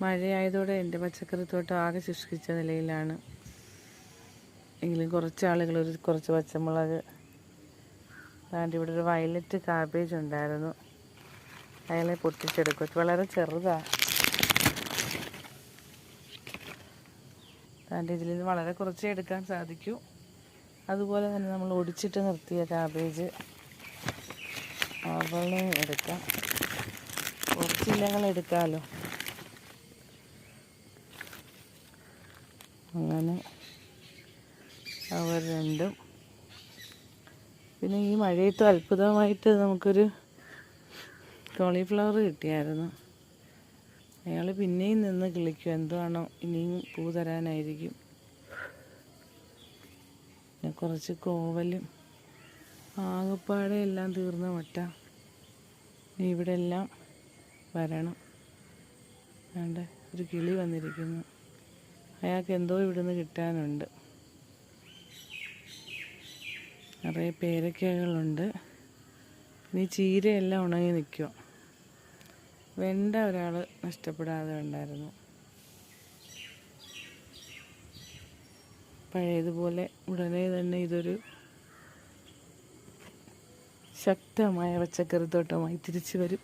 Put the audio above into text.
മഴയായതോടെ എൻ്റെ പച്ചക്കറിത്തോട്ടം ആകെ ശുഷ്കിച്ച നിലയിലാണ്. എങ്കിലും കുറച്ച് ആളുകൾ കുറച്ച് പച്ചമുളക്, അതുകൊണ്ട് ഇവിടെ ഒരു വയലറ്റ് കാബേജ് ഉണ്ടായിരുന്നു, അയാളെ പൊട്ടിച്ചെടുക്കും. വളരെ ചെറുതാണ്. അതുകൊണ്ട് ഇതിൽ നിന്ന് വളരെ കുറച്ചേ എടുക്കാൻ സാധിക്കൂ. അതുപോലെ തന്നെ നമ്മൾ ഒടിച്ചിട്ട് നിർത്തിയ കാബേജ് അവളെ എടുക്കാം. കുറച്ചില്ലങ്ങൾ എടുക്കാമല്ലോ. അങ്ങനെ അവർ രണ്ടും. പിന്നെ ഈ മഴയത്ത് അത്ഭുതമായിട്ട് നമുക്കൊരു കോളിഫ്ലവർ കിട്ടിയായിരുന്നു. അയാൾ പിന്നെയും നിന്ന് കിളിക്കും. എന്താണോ ഇനിയും പൂ തരാനായിരിക്കും. പിന്നെ കുറച്ച് കോവലും. ആകപ്പാടെ എല്ലാം തീർന്ന മട്ട. ഇവിടെ എല്ലാം വരണം. വേണ്ട, ഒരു കിളി വന്നിരിക്കുന്നു. അയാൾക്ക് എന്തോ ഇവിടുന്ന് കിട്ടാനുണ്ട്. നിറയെ പേരക്കകളുണ്ട്. ഇനി ചീരയെല്ലാം ഉണങ്ങി നിൽക്കുക. വെണ്ട ഒരാൾ നഷ്ടപ്പെടാതെ ഉണ്ടായിരുന്നു. പഴയതുപോലെ ഉടനെ തന്നെ ഇതൊരു ശക്തമായ പച്ചക്കറിത്തോട്ടമായി തിരിച്ചു വരും.